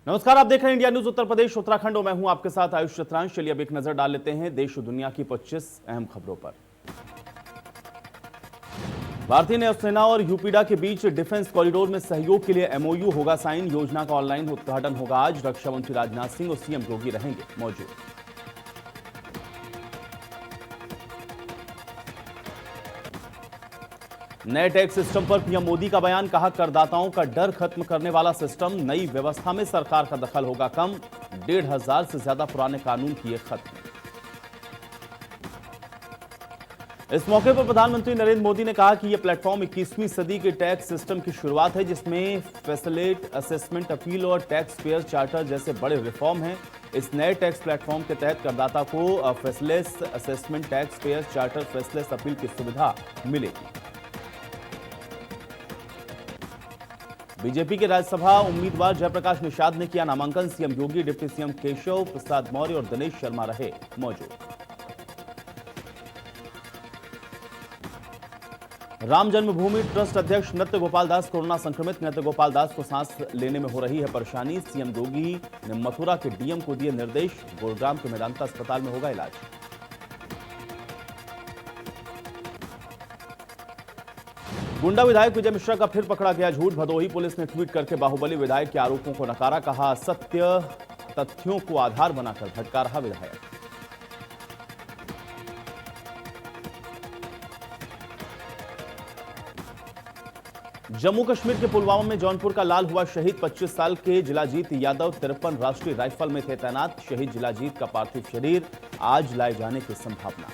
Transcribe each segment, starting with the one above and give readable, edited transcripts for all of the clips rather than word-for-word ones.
नमस्कार, आप देख रहे हैं इंडिया न्यूज उत्तर प्रदेश उत्तराखंड और मैं हूं आपके साथ आयुष चित्रांश। चलिए अब एक नजर डाल लेते हैं देश और दुनिया की 25 अहम खबरों पर। भारतीय नौसेना और यूपीडा के बीच डिफेंस कॉरिडोर में सहयोग के लिए एमओयू होगा साइन। योजना का ऑनलाइन उद्घाटन होगा आज। रक्षा मंत्री राजनाथ सिंह और सीएम योगी रहेंगे मौजूद। नए टैक्स सिस्टम पर पीएम मोदी का बयान, कहा करदाताओं का डर खत्म करने वाला सिस्टम। नई व्यवस्था में सरकार का दखल होगा कम। 1,500 से ज्यादा पुराने कानून किए खत्म। इस मौके पर प्रधानमंत्री नरेंद्र मोदी ने कहा कि यह प्लेटफॉर्म 21वीं सदी के टैक्स सिस्टम की शुरुआत है, जिसमें फैसिलेट असेसमेंट अपील और टैक्स पेयर चार्टर जैसे बड़े रिफॉर्म हैं। इस नए टैक्स प्लेटफॉर्म के तहत करदाता को faceless assessment, tax payer charter, faceless appeal की सुविधा मिलेगी। बीजेपी के राज्यसभा उम्मीदवार जयप्रकाश निषाद ने किया नामांकन। सीएम योगी, डिप्टी सीएम केशव प्रसाद मौर्य और दिनेश शर्मा रहे मौजूद। राम जन्मभूमि ट्रस्ट अध्यक्ष नृत्य गोपाल दास कोरोना संक्रमित। नृत्य गोपाल दास को सांस लेने में हो रही है परेशानी। सीएम योगी ने मथुरा के डीएम को दिए निर्देश। गुरुग्राम के मेदांता अस्पताल में होगा इलाज। गुंडा विधायक विजय मिश्रा का फिर पकड़ा गया झूठ। भदोही पुलिस ने ट्वीट करके बाहुबली विधायक के आरोपों को नकारा। कहा सत्य तथ्यों को आधार बनाकर भटका रहा विधायक। जम्मू कश्मीर के पुलवामा में जौनपुर का लाल हुआ शहीद। 25 साल के जिलाजीत यादव 53 राष्ट्रीय राइफल में थे तैनात। शहीद जिलाजीत का पार्थिव शरीर आज लाए जाने की संभावना।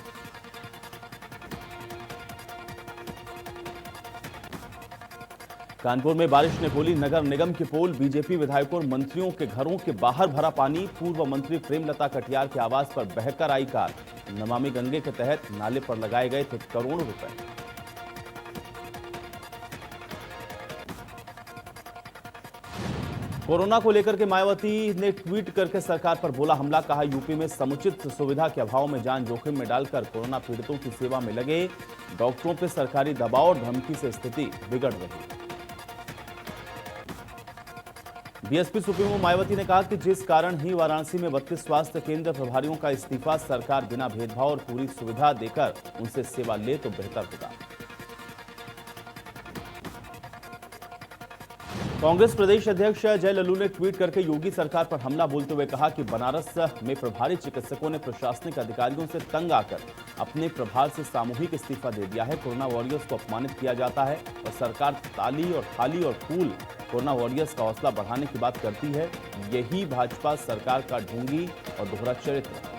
कानपुर में बारिश ने खोली नगर निगम के पोल। बीजेपी विधायकों और मंत्रियों के घरों के बाहर भरा पानी। पूर्व मंत्री प्रेमलता कटियार के आवास पर बहकर आई कार। नमामि गंगे के तहत नाले पर लगाए गए थे करोड़ों रुपए। कोरोना को लेकर के मायावती ने ट्वीट करके सरकार पर बोला हमला। कहा यूपी में समुचित सुविधा के अभाव में जान जोखिम में डालकर कोरोना पीड़ितों की सेवा में लगे डॉक्टरों पर सरकारी दबाव और धमकी से स्थिति बिगड़ रही। बीएसपी सुप्रीमो मायावती ने कहा कि जिस कारण ही वाराणसी में 32 स्वास्थ्य केंद्र प्रभारियों का इस्तीफा, सरकार बिना भेदभाव और पूरी सुविधा देकर उनसे सेवा ले तो बेहतर होगा। कांग्रेस प्रदेश अध्यक्ष जय लल्लू ने ट्वीट करके योगी सरकार पर हमला बोलते हुए कहा कि बनारस में प्रभारी चिकित्सकों ने प्रशासनिक अधिकारियों से तंग आकर अपने प्रभार से सामूहिक इस्तीफा दे दिया है। कोरोना वॉरियर्स को अपमानित किया जाता है और सरकार ताली और थाली और फूल कोरोना वॉरियर्स का हौसला बढ़ाने की बात करती है। यही भाजपा सरकार का ढोंगी और दोहरा चरित्र है।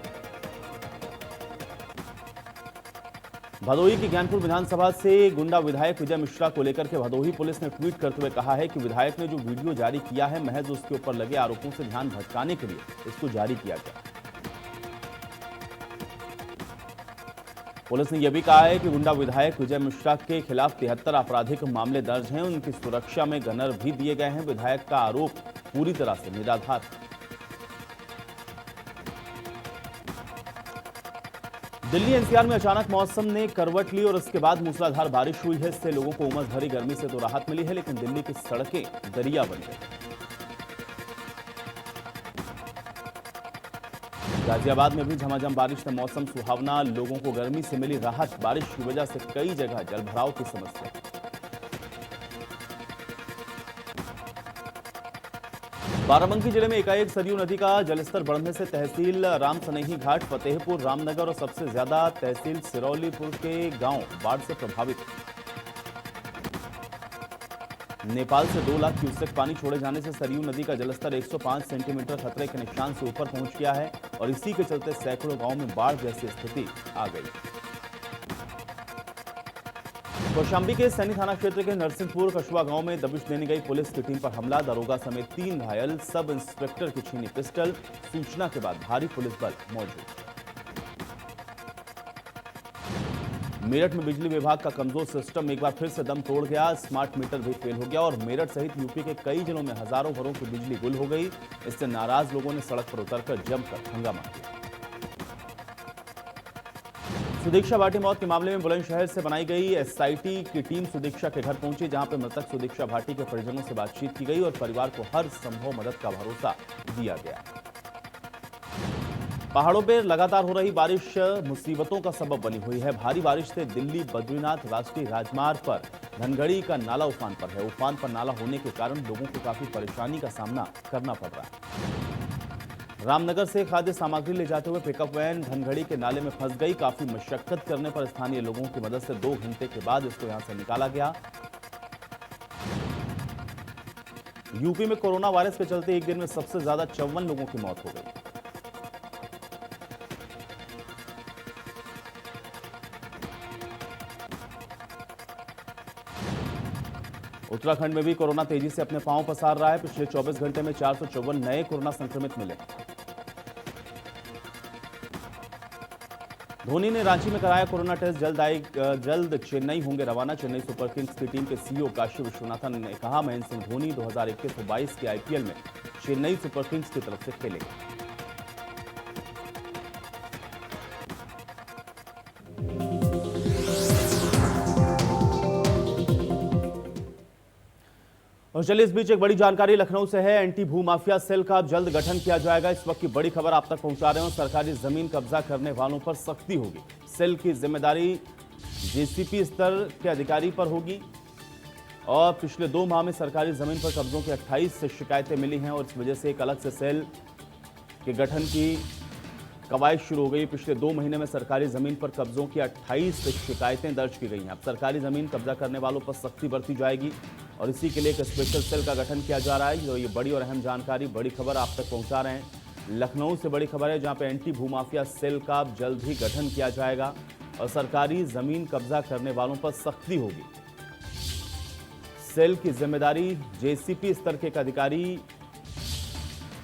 भदोही की ज्ञानपुर विधानसभा से गुंडा विधायक विजय मिश्रा को लेकर के भदोही पुलिस ने ट्वीट करते हुए कहा है कि विधायक ने जो वीडियो जारी किया है महज उसके ऊपर लगे आरोपों से ध्यान भटकाने के लिए इसको जारी किया गया। पुलिस ने यह भी कहा है कि गुंडा विधायक विजय मिश्रा के खिलाफ 73 आपराधिक मामले दर्ज हैं। उनकी सुरक्षा में गनर भी दिए गए हैं। विधायक का आरोप पूरी तरह से निराधार है। दिल्ली एनसीआर में अचानक मौसम ने करवट ली और उसके बाद मूसलाधार बारिश हुई है। इससे लोगों को उमस भरी गर्मी से तो राहत मिली है, लेकिन दिल्ली की सड़कें दरिया बन गई। गाजियाबाद में भी झमाझम बारिश से मौसम सुहावना। लोगों को गर्मी से मिली राहत। बारिश की वजह से कई जगह जलभराव की समस्या। बाराबंकी जिले में एकाएक सरयू नदी का जलस्तर बढ़ने से तहसील रामसनेही घाट, फतेहपुर, रामनगर और सबसे ज्यादा तहसील सिरौलीपुर के गांव बाढ़ से प्रभावित। नेपाल से 2 लाख क्यूसेक पानी छोड़े जाने से सरयू नदी का जलस्तर 105 सेंटीमीटर खतरे के निशान से ऊपर पहुंच गया है और इसी के चलते सैकड़ों गांवों में बाढ़ जैसी स्थिति आ गई। कौशाम्बी के सैनी थाना क्षेत्र के नरसिंहपुर कछुआ गांव में दबिश देने गई पुलिस की टीम पर हमला। दरोगा समेत 3 घायल। सब इंस्पेक्टर की छीनी पिस्टल। सूचना के बाद भारी पुलिस बल मौजूद। मेरठ में बिजली विभाग का कमजोर सिस्टम एक बार फिर से दम तोड़ गया। स्मार्ट मीटर भी फेल हो गया और मेरठ सहित यूपी के कई जिलों में हजारों घरों की बिजली गुल हो गई। इससे नाराज लोगों ने सड़क पर उतरकर जमकर हंगामा किया। सुदीक्षा भाटी मौत के मामले में बुलंदशहर से बनाई गई एसआईटी की टीम सुदीक्षा के घर पहुंची, जहां पर मृतक सुदीक्षा भाटी के परिजनों से बातचीत की गई और परिवार को हर संभव मदद का भरोसा दिया गया। पहाड़ों पर लगातार हो रही बारिश मुसीबतों का सबब बनी हुई है। भारी बारिश से दिल्ली बद्रीनाथ राष्ट्रीय राजमार्ग पर धनगढ़ी का नाला उफान पर है। उफान पर नाला होने के कारण लोगों को काफी परेशानी का सामना करना पड़ रहा है। रामनगर से खाद्य सामग्री ले जाते हुए पिकअप वैन धनगढ़ी के नाले में फंस गई। काफी मशक्कत करने पर स्थानीय लोगों की मदद से 2 घंटे के बाद इसको यहां से निकाला गया। यूपी में कोरोना वायरस के चलते एक दिन में सबसे ज्यादा 54 लोगों की मौत हो गई। उत्तराखंड में भी कोरोना तेजी से अपने पांव पसार रहा है। पिछले 24 घंटे में 454 नए कोरोना संक्रमित मिले। धोनी ने रांची में कराया कोरोना टेस्ट। जल्द चेन्नई होंगे रवाना। चेन्नई सुपर किंग्स की टीम के सीईओ काशी विश्वनाथन ने कहा, महेंद्र सिंह धोनी 2021-22 के आईपीएल में चेन्नई सुपर किंग्स की तरफ से खेलेंगे। और चलिए इस बीच एक बड़ी जानकारी लखनऊ से है। एंटी भू माफिया सेल का जल्द गठन किया जाएगा। इस वक्त की बड़ी खबर आप तक पहुंचा रहे हैं। सरकारी जमीन कब्जा करने वालों पर सख्ती होगी। सेल की जिम्मेदारी जेसीपी स्तर के अधिकारी पर होगी। और पिछले 2 माह में सरकारी जमीन पर कब्जों की 28 शिकायतें मिली हैं और इस वजह से एक अलग से सेल के गठन की कवायद शुरू हो गई। पिछले 2 महीने में सरकारी जमीन पर कब्जों की 28 शिकायतें दर्ज की गई हैं। अब सरकारी जमीन कब्जा करने वालों पर सख्ती बरती जाएगी और इसी के लिए एक स्पेशल सेल का गठन किया जा रहा है। जो ये बड़ी और अहम जानकारी, बड़ी खबर आप तक पहुंचा रहे हैं। लखनऊ से बड़ी खबर है, जहां पे एंटी भूमाफिया सेल का जल्द ही गठन किया जाएगा और सरकारी जमीन कब्जा करने वालों पर सख्ती होगी। सेल की जिम्मेदारी जेसीपी स्तर के एक अधिकारी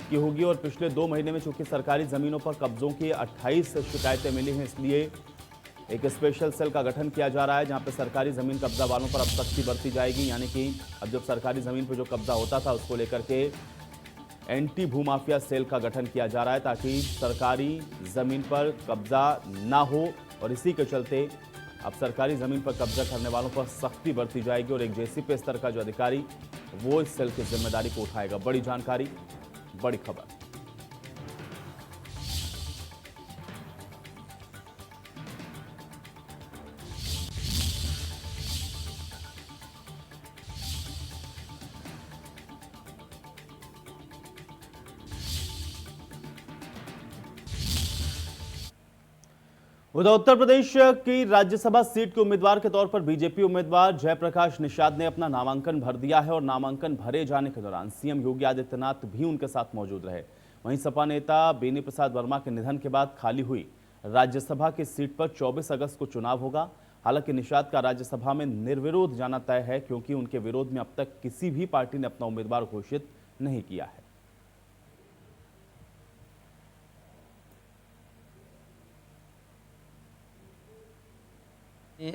की होगी और पिछले 2 महीने में चूंकि सरकारी जमीनों पर कब्जों की 28 शिकायतें मिली हैं, इसलिए एक स्पेशल सेल का गठन किया जा रहा है, जहां पे सरकारी जमीन कब्जा वालों पर अब सख्ती बरती जाएगी। यानी कि अब जब सरकारी जमीन पर जो कब्जा होता था उसको लेकर के एंटी भूमाफिया सेल का गठन किया जा रहा है, ताकि सरकारी जमीन पर कब्जा ना हो। और इसी के चलते अब सरकारी जमीन पर कब्जा करने वालों पर सख्ती बरती जाएगी और एक जेसीपी स्तर का जो अधिकारी वो इस सेल की जिम्मेदारी को उठाएगा। बड़ी जानकारी, बड़ी खबर। उधर उत्तर प्रदेश की राज्यसभा सीट के उम्मीदवार के तौर पर बीजेपी उम्मीदवार जयप्रकाश निषाद ने अपना नामांकन भर दिया है और नामांकन भरे जाने के दौरान सीएम योगी आदित्यनाथ भी उनके साथ मौजूद रहे। वहीं सपा नेता बेनी प्रसाद वर्मा के निधन के बाद खाली हुई राज्यसभा की सीट पर 24 अगस्त को चुनाव होगा। हालांकि निषाद का राज्यसभा में निर्विरोध जाना तय है, क्योंकि उनके विरोध में अब तक किसी भी पार्टी ने अपना उम्मीदवार घोषित नहीं किया है।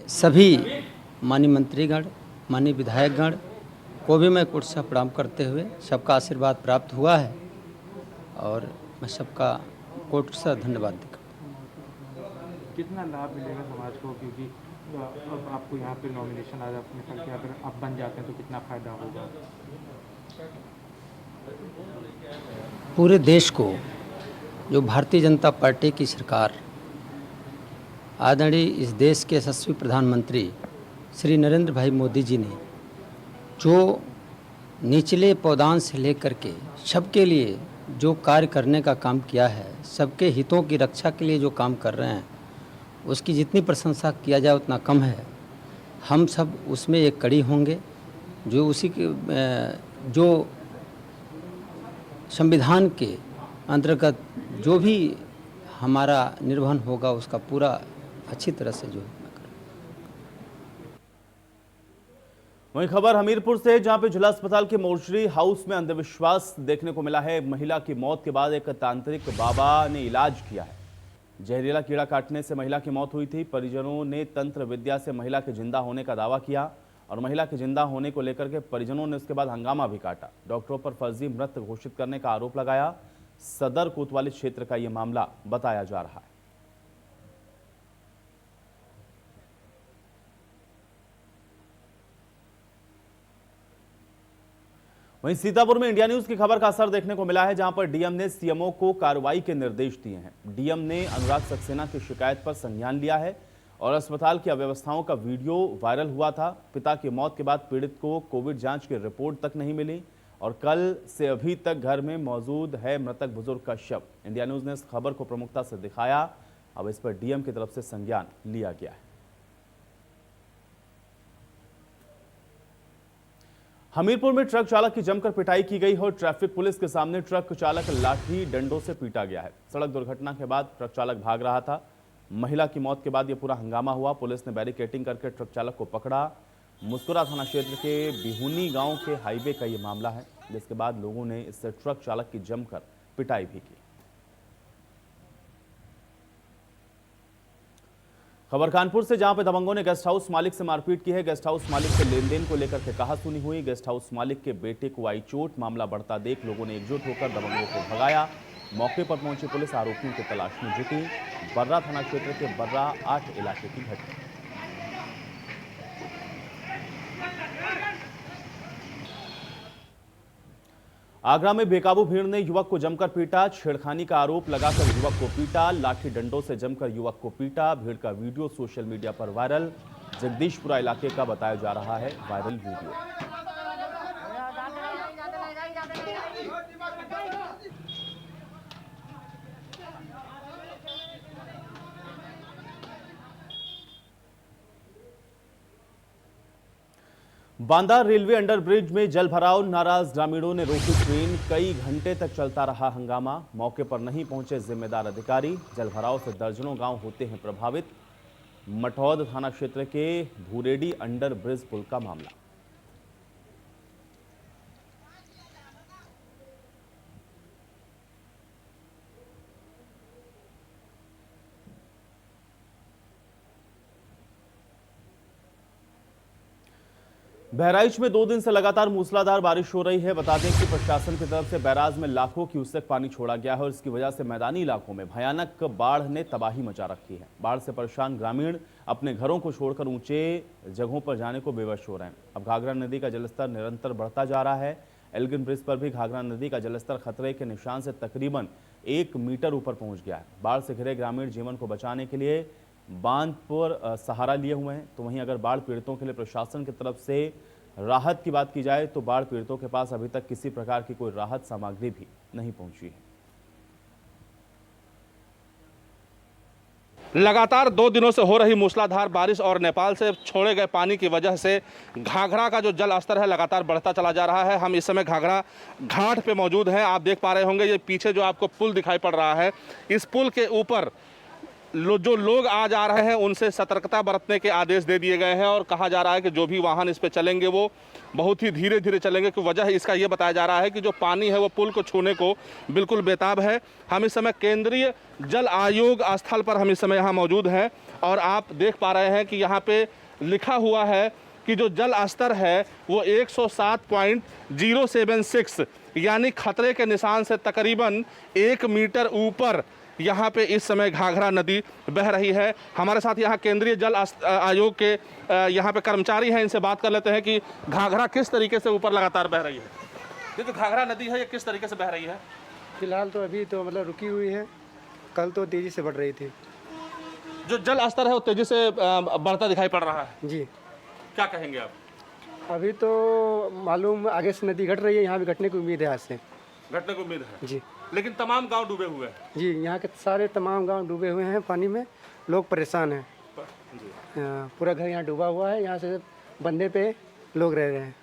सभी माननीय मंत्रीगण, माननीय विधायकगण को भी मैं कुर्सा प्रणाम करते हुए सबका आशीर्वाद प्राप्त हुआ है और मैं सबका कोट से धन्यवाद देता हूँ। कितना लाभ मिलेगा समाज को, क्योंकि अब आपको यहाँ पे नॉमिनेशन आ जाने पर के अगर आप बन जाते हैं तो कितना फायदा होगा? पूरे देश को जो भारतीय जनता पार्टी की सरकार, आदरणीय इस देश के यशस्वी प्रधानमंत्री श्री नरेंद्र भाई मोदी जी ने जो निचले पौधान से लेकर के सबके लिए जो कार्य करने का काम किया है, सबके हितों की रक्षा के लिए जो काम कर रहे हैं, उसकी जितनी प्रशंसा किया जाए उतना कम है। हम सब उसमें एक कड़ी होंगे जो उसी के जो संविधान के अंतर्गत जो भी हमारा निर्वहन होगा उसका पूरा अच्छी तरह से जो वहीं खबर हमीरपुर से, जहां पे जिला अस्पताल के मोर्चरी हाउस में अंधविश्वास देखने को मिला है। महिला की मौत के बाद एक तांत्रिक बाबा ने इलाज किया है। जहरीला कीड़ा काटने से महिला की मौत हुई थी। परिजनों ने तंत्र विद्या से महिला के जिंदा होने का दावा किया और महिला के जिंदा होने को लेकर के परिजनों ने उसके बाद हंगामा भी काटा। डॉक्टरों पर फर्जी मृत घोषित करने का आरोप लगाया। सदर कोतवाली क्षेत्र का यह मामला बताया जा रहा है। वहीं सीतापुर में इंडिया न्यूज की खबर का असर देखने को मिला है, जहां पर डीएम ने सीएमओ को कार्रवाई के निर्देश दिए हैं। डीएम ने अनुराग सक्सेना की शिकायत पर संज्ञान लिया है और अस्पताल की अव्यवस्थाओं का वीडियो वायरल हुआ था। पिता की मौत के बाद पीड़ित को कोविड जांच की रिपोर्ट तक नहीं मिली और कल से अभी तक घर में मौजूद है मृतक बुजुर्ग का शव। इंडिया न्यूज ने इस खबर को प्रमुखता से दिखाया। अब इस पर डीएम की तरफ से संज्ञान लिया गया है। हमीरपुर में ट्रक चालक की जमकर पिटाई की गई और ट्रैफिक पुलिस के सामने ट्रक चालक लाठी डंडों से पीटा गया है। सड़क दुर्घटना के बाद ट्रक चालक भाग रहा था। महिला की मौत के बाद यह पूरा हंगामा हुआ। पुलिस ने बैरिकेडिंग करके ट्रक चालक को पकड़ा। मुस्कुरा थाना क्षेत्र के बिहुनी गांव के हाईवे का यह मामला है, जिसके बाद लोगों ने इस ट्रक चालक की जमकर पिटाई भी की। खबर कानपुर से, जहां पे दबंगों ने गेस्ट हाउस मालिक से मारपीट की है। गेस्ट हाउस मालिक से लेन देन को लेकर के कहासुनी हुई। गेस्ट हाउस मालिक के बेटे को आई चोट। मामला बढ़ता देख लोगों ने एकजुट होकर दबंगों को भगाया। मौके पर पहुंची पुलिस आरोपियों की तलाश में जुटी। बर्रा थाना क्षेत्र के बर्रा 8 इलाके की घटना। आगरा में बेकाबू भीड़ ने युवक को जमकर पीटा। छेड़खानी का आरोप लगाकर युवक को पीटा। लाठी डंडों से जमकर युवक को पीटा। भीड़ का वीडियो सोशल मीडिया पर वायरल। जगदीशपुरा इलाके का बताया जा रहा है viral video. Banda railway underbridge में जल भराव। नाराज ग्रामीणों ने रोकी ट्रेन। कई घंटे तक चलता रहा हंगामा। मौके पर नहीं पहुंचे जिम्मेदार अधिकारी। जल भराव से दर्जनों गांव होते हैं प्रभावित। मठौद थाना क्षेत्र के भूरेडी अंडरब्रिज पुल का मामला। बहराइच में 2 दिन से लगातार मूसलाधार बारिश हो रही है। बता दें कि प्रशासन की तरफ से बैराज में लाखों क्यूसेक पानी छोड़ा गया है और इसकी वजह से मैदानी इलाकों में भयानक बाढ़ ने तबाही मचा रखी है। बाढ़ से परेशान ग्रामीण अपने घरों को छोड़कर ऊंचे जगहों पर जाने को बेवश हो रहे हैं। अब घाघरा नदी का जलस्तर निरंतर बढ़ता जा रहा है। एल्गिन ब्रिज पर भी घाघरा नदी का जलस्तर खतरे के निशान से तकरीबन 1 मीटर ऊपर पहुंच गया है। बाढ़ से घिरे ग्रामीण जीवन को बचाने के लिए बांध पर सहारा लिए हुए हैं। तो वहीं अगर बाढ़ पीड़ितों के लिए प्रशासन की तरफ से राहत की बात की जाए तो बाढ़ पीड़ितों के पास अभी तक किसी प्रकार की कोई राहत सामग्री भी नहीं पहुंची है। लगातार 2 दिनों से हो रही मूसलाधार बारिश और नेपाल से छोड़े गए पानी की वजह से घाघरा का जो जल स्तर है लगातार बढ़ता चला जा रहा है। हम इस समय घाघरा घाट पे मौजूद हैं। आप देख पा रहे होंगे ये पीछे जो आपको पुल दिखाई पड़ रहा है, इस पुल के ऊपर जो लोग आ जा रहे हैं उनसे सतर्कता बरतने के आदेश दे दिए गए हैं और कहा जा रहा है कि जो भी वाहन इस पे चलेंगे वो बहुत ही धीरे धीरे चलेंगे। कि वजह इसका ये बताया जा रहा है कि जो पानी है वो पुल को छूने को बिल्कुल बेताब है। हम इस समय केंद्रीय जल आयोग स्थल पर हम इस समय यहाँ मौजूद हैं और आप देख पा रहे हैं कि यहाँ पे लिखा हुआ है कि जो जल स्तर है वो 107.076 यानी खतरे के निशान से तकरीबन 1 मीटर ऊपर यहाँ पे इस समय घाघरा नदी बह रही है। हमारे साथ यहाँ केंद्रीय जल आयोग के यहाँ पे कर्मचारी हैं, इनसे बात कर लेते हैं कि घाघरा किस तरीके से ऊपर लगातार बह रही है। ये जो घाघरा नदी है ये किस तरीके से बह रही है? फिलहाल तो अभी तो मतलब रुकी हुई है, कल तो तेज़ी से बढ़ रही थी। जो जल स्तर है वो तेजी से बढ़ता दिखाई पड़ रहा है जी। क्या कहेंगे आप? अभी तो मालूम आगे से नदी घट रही है, यहाँ भी घटने की उम्मीद है आज से। घटने को उम्मीद है जी। लेकिन तमाम गांव डूबे हुए हैं। जी, यहाँ के सारे तमाम गांव डूबे हुए हैं पानी में, लोग परेशान हैं। पूरा घर यहाँ डूबा हुआ है, यहाँ से बंदे पे लोग रह रहे हैं।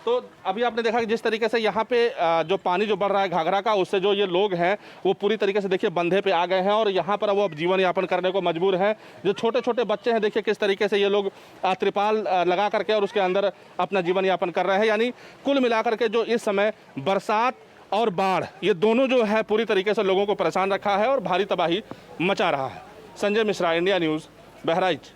तो अभी आपने देखा कि जिस तरीके से यहाँ पे जो पानी जो बढ़ रहा है घाघरा का, उससे जो ये लोग हैं वो पूरी तरीके से देखिए बंधे पे आ गए हैं और यहाँ पर वो अब जीवन यापन करने को मजबूर हैं। जो छोटे छोटे बच्चे हैं देखिए किस तरीके से ये लोग त्रिपाल लगा करके और उसके अंदर अपना जीवन यापन कर रहे हैं। यानी कुल मिलाकर के जो इस समय बरसात और बाढ़ ये दोनों जो है पूरी तरीके से लोगों को परेशान रखा है और भारी तबाही मचा रहा है। Sanjay Mishra, India news, Bahraich.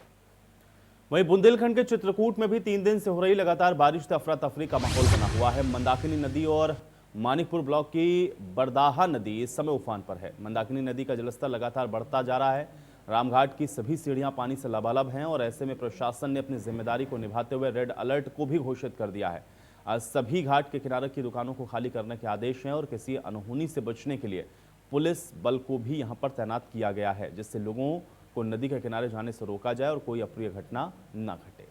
वहीं बुंदेलखंड के चित्रकूट में भी 3 दिन से हो रही लगातार बारिश से अफरा तफरी का माहौल बना हुआ है। मंदाकिनी नदी और मानिकपुर ब्लॉक की बरदाहा नदी इस समय उफान पर है। मंदाकिनी नदी का जलस्तर लगातार बढ़ता जा रहा है। रामघाट की सभी सीढ़ियां पानी से लबालब हैं और ऐसे में प्रशासन ने अपनी जिम्मेदारी को निभाते हुए रेड अलर्ट को भी घोषित कर दिया है। सभी घाट के किनारे की दुकानों को खाली करने के आदेश हैं और किसी अनहोनी से बचने के लिए पुलिस बल को भी यहां पर तैनात किया गया है, जिससे लोगों को नदी के किनारे जाने से रोका जाए और कोई अप्रिय घटना न घटे।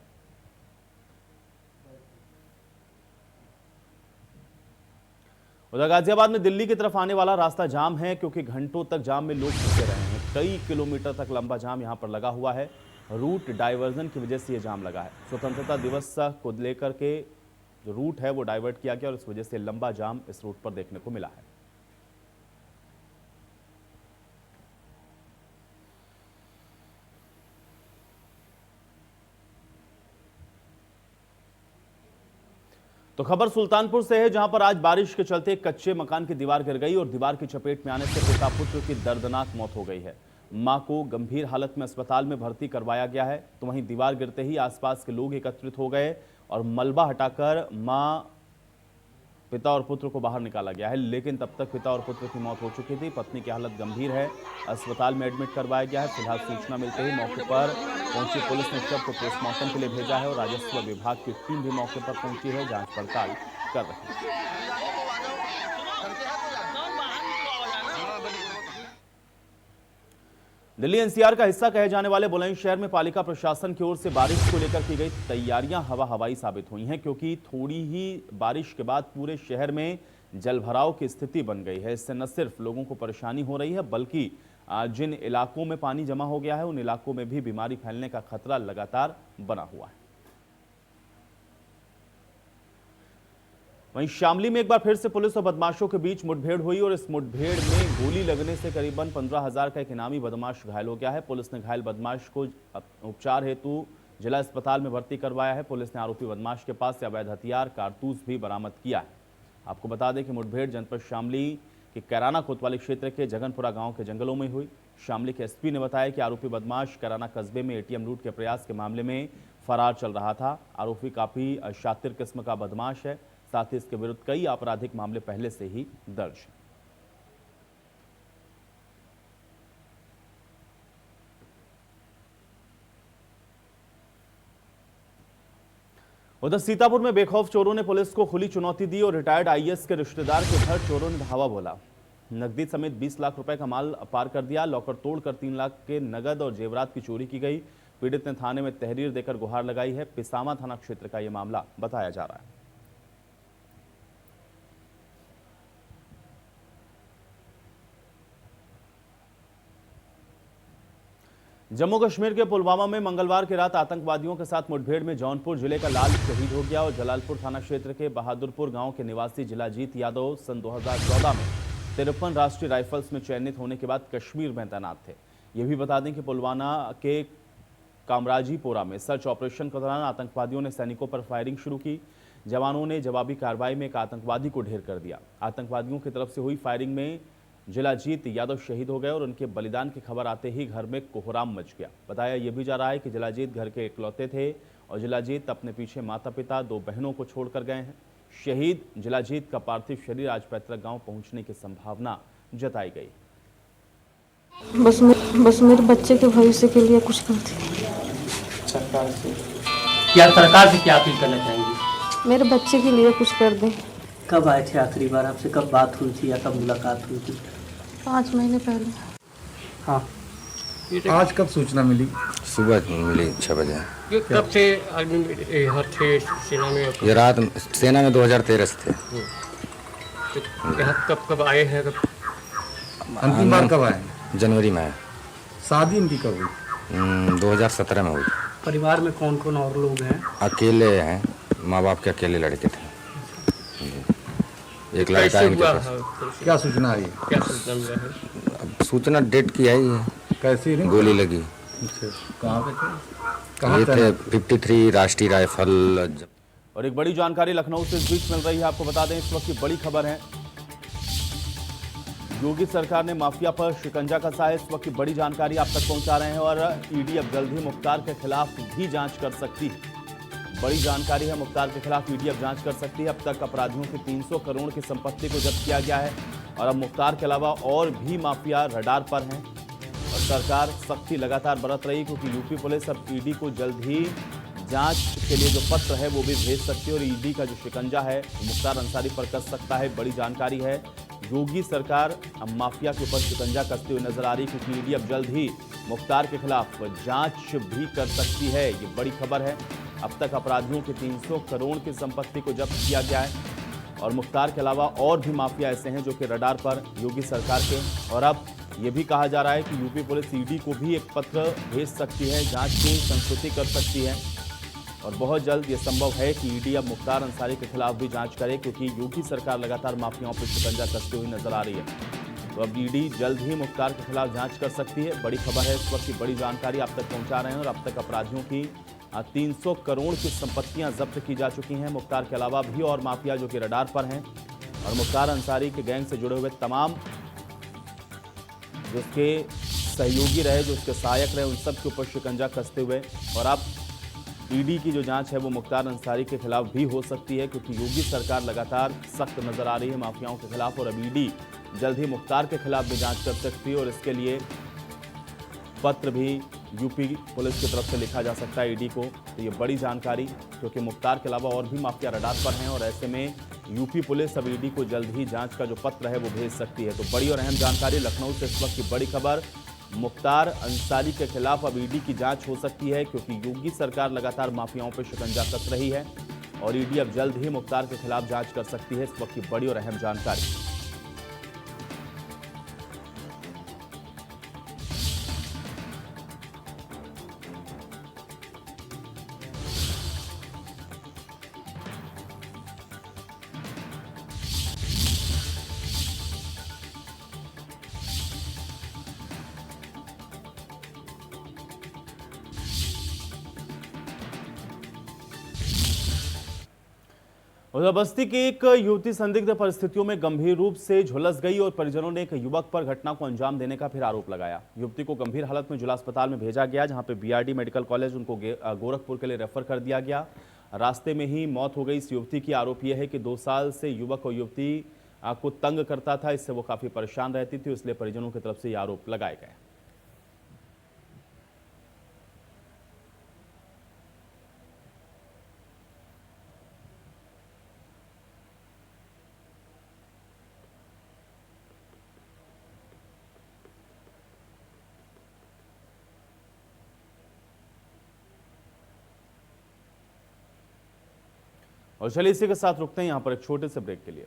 उधर गाजियाबाद में दिल्ली की तरफ आने वाला रास्ता जाम है, क्योंकि घंटों तक जाम में लोग फंसे रहे हैं। कई किलोमीटर तक लंबा जाम यहां पर लगा हुआ है। रूट डाइवर्जन की वजह से यह जाम लगा है। स्वतंत्रता दिवस को लेकर के जो रूट है वो डाइवर्ट किया गया और इस वजह से लंबा जाम इस रूट पर देखने को मिला है। तो खबर सुल्तानपुर से है, जहां पर आज बारिश के चलते एक कच्चे मकान की दीवार गिर गई और दीवार की चपेट में आने से पिता पुत्र की दर्दनाक मौत हो गई है। मां को गंभीर हालत में अस्पताल में भर्ती करवाया गया है। तो वहीं दीवार गिरते ही आसपास के लोग एकत्रित हो गए और मलबा हटाकर मां, पिता और पुत्र को बाहर निकाला गया है, लेकिन तब तक पिता और पुत्र की मौत हो चुकी थी। पत्नी की हालत गंभीर है, अस्पताल में एडमिट करवाया गया है। फिलहाल सूचना मिलते ही मौके पर पहुंची पुलिस ने शव को पोस्टमार्टम के लिए भेजा है और राजस्व विभाग की टीम भी मौके पर पहुंची है, जांच पड़ताल कर रही है। दिल्ली एनसीआर का हिस्सा कहे जाने वाले बुलंदशहर में पालिका प्रशासन की ओर से बारिश को लेकर की गई तैयारियां हवा हवाई साबित हुई हैं, क्योंकि थोड़ी ही बारिश के बाद पूरे शहर में जलभराव की स्थिति बन गई है। इससे न सिर्फ लोगों को परेशानी हो रही है, बल्कि जिन इलाकों में पानी जमा हो गया है उन इलाकों में भी बीमारी फैलने का खतरा लगातार बना हुआ है। वहीं शामली में एक बार फिर से पुलिस और बदमाशों के बीच मुठभेड़ हुई और इस मुठभेड़ में गोली लगने से करीबन 15,000 का एक इनामी बदमाश घायल हो गया है। पुलिस ने घायल बदमाश को उपचार हेतु जिला अस्पताल में भर्ती करवाया है। पुलिस ने आरोपी बदमाश के पास से अवैध हथियार, कारतूस भी बरामद किया है। आपको बता दें कि मुठभेड़ जनपद शामली के कैराना कोतवाली क्षेत्र के जगनपुरा गांव के जंगलों में हुई। शामली के एसपी ने बताया कि आरोपी बदमाश कैराना कस्बे में एटीएम लूट के प्रयास के मामले में फरार चल रहा था। आरोपी काफी शातिर किस्म का बदमाश है, साथ ही इसके विरुद्ध कई आपराधिक मामले पहले से ही दर्ज हैं। उधर सीतापुर में बेखौफ चोरों ने पुलिस को खुली चुनौती दी और रिटायर्ड आईएएस के रिश्तेदार के घर चोरों ने धावा बोला। नकदी समेत 20 लाख रुपए का माल पार कर दिया। लॉकर तोड़कर 3 लाख के नगद और जेवरात की चोरी की गई। पीड़ित ने थाने में तहरीर देकर गुहार लगाई है। पिसामा थाना क्षेत्र का यह मामला बताया जा रहा है। जम्मू कश्मीर के पुलवामा में मंगलवार की रात आतंकवादियों के साथ मुठभेड़ में जौनपुर जिले का लाल शहीद हो गया और जलालपुर थाना क्षेत्र के बहादुरपुर गांव के निवासी जिलाजीत यादव सन 2014 में 53 राष्ट्रीय राइफल्स में चयनित होने के बाद कश्मीर में तैनात थे। ये भी बता दें कि पुलवामा के कामराजीपोरा में सर्च ऑपरेशन के दौरान आतंकवादियों ने सैनिकों पर फायरिंग शुरू की। जवानों ने जवाबी कार्रवाई में एक आतंकवादी को ढेर कर दिया। आतंकवादियों की तरफ से हुई फायरिंग में जिलाजीत यादव शहीद हो गए और उनके बलिदान की खबर आते ही घर में कोहराम मच गया। बताया यह भी जा रहा है कि जिलाजीत घर के इकलौते थे और जिलाजीत अपने पीछे माता पिता, 2 बहनों को छोड़कर गए हैं। शहीद जिलाजीत का पार्थिव शरीर आज पैतृक गांव पहुंचने की संभावना जताई गई। बस मेरे बच्चे के भविष्य के लिए कुछ कर दे। सरकार से सरकार से क्या अपील करना चाहेंगे? मेरे बच्चे के लिए कुछ कर दें। कब आए थे आखिरी बार? आपसे कब बात हुई थी या कब मुलाकात हुई थी? 5 महीने पहले। हाँ, आज कब सूचना मिली? सुबह मिली 6 बजे। कब से आदमी यहाँ थे सेना में? ये रात सेना में 2013 से थे। तो यहाँ कब आए हैं? अंतिम बार कब आए? जनवरी में। शादी इनकी कब हुई? 2017 में हुई। परिवार में कौन कौन और लोग हैं? अकेले हैं, माँ बाप के अकेले लड़के थे। एक लड़का है इनके पास। क्या सूचना आई? क्या सूचना मिला है? अब सूचना डेट की है ही है। कैसी नहीं? गोली लगी। कहाँ पे थे? ये थे 53 राष्ट्रीय राइफल। और एक बड़ी जानकारी लखनऊ से इस बीच मिल रही है। आपको बता दें इस वक्त की बड़ी खबर है, योगी सरकार ने माफिया पर शिकंजा कसा है। इस वक्त की बड़ी जानकारी आप तक पहुंचा रहे हैं और ईडी अब जल्द ही मुख्तार के खिलाफ भी जांच कर सकती है। बड़ी जानकारी है, मुख्तार के खिलाफ ईडी अब जांच कर सकती है। अब तक अपराधियों की 300 करोड़ की संपत्ति को जब्त किया गया है और अब मुख्तार के अलावा और भी माफिया रडार पर हैं और सरकार सख्ती लगातार बरत रही, क्योंकि यूपी पुलिस अब ईडी को जल्द ही जांच के लिए जो पत्र है वो भी भेज सकती है और ईडी का जो शिकंजा है वो मुख्तार अंसारी पर कस सकता है। बड़ी जानकारी है, योगी सरकार अब माफिया के ऊपर शिकंजा कसते हुए नजर आ रही, क्योंकि ईडी अब जल्द ही मुख्तार के खिलाफ जांच भी कर सकती है। ये बड़ी खबर है। अब तक अपराधियों के 300 करोड़ की संपत्ति को जब्त किया गया है और मुख्तार के अलावा और भी माफिया ऐसे हैं जो कि रडार पर योगी सरकार के। और अब ये भी कहा जा रहा है कि यूपी पुलिस ईडी को भी एक पत्र भेज सकती है, जांच की संस्तुति कर सकती है और बहुत जल्द ये संभव है कि ईडी अब मुख्तार अंसारी के खिलाफ भी जांच करे, क्योंकि योगी सरकार लगातार माफियाओं पर शिकंजा कसते हुए नजर आ रही है। तो अब ईडी जल्द ही मुख्तार के खिलाफ जांच कर सकती है। बड़ी खबर है, इस वक्त की बड़ी जानकारी आप तक पहुंचा रहे हैं। और अब तक अपराधियों की 300 करोड़ की संपत्तियां जब्त की जा चुकी हैं। मुख्तार के अलावा भी और माफिया जो कि रडार पर हैं और मुख्तार अंसारी के गैंग से जुड़े हुए तमाम जो उसके सहयोगी रहे, जो उसके सहायक रहे, उन सब के ऊपर शिकंजा कसते हुए। और अब ईडी की जो जांच है वो मुख्तार अंसारी के खिलाफ भी हो सकती है, क्योंकि योगी सरकार लगातार सख्त नजर आ रही है माफियाओं के खिलाफ। और अब ईडी जल्द ही मुख्तार के खिलाफ भी जांच कर सकती है और इसके लिए पत्र भी यूपी पुलिस की तरफ से लिखा जा सकता है ईडी को। तो ये बड़ी जानकारी, क्योंकि मुख्तार के अलावा और भी माफिया रडार पर हैं और ऐसे में यूपी पुलिस अब ईडी को जल्द ही जांच का जो पत्र है वो भेज सकती है। तो बड़ी और अहम जानकारी लखनऊ से इस वक्त की बड़ी खबर, मुख्तार अंसारी के खिलाफ अब ईडी की जांच हो सकती है, क्योंकि योगी सरकार लगातार माफियाओं पर शिकंजा कस रही है और ईडी अब जल्द ही मुख्तार के खिलाफ जांच कर सकती है। इस वक्त की बड़ी और अहम जानकारी। उधर बस्ती की एक युवती संदिग्ध परिस्थितियों में गंभीर रूप से झुलस गई और परिजनों ने एक युवक पर घटना को अंजाम देने का फिर आरोप लगाया। युवती को गंभीर हालत में जिला अस्पताल में भेजा गया, जहां पे बीआरडी मेडिकल कॉलेज उनको गोरखपुर के लिए रेफर कर दिया गया। रास्ते में ही मौत हो गई इस युवती की। आरोप यह है कि 2 साल से युवक और युवती को तंग करता था, इससे वो काफी परेशान रहती थी, इसलिए परिजनों की तरफ से ये आरोप लगाए गए। और चलिए इसी के साथ रुकते हैं यहाँ पर एक छोटे से ब्रेक के लिए।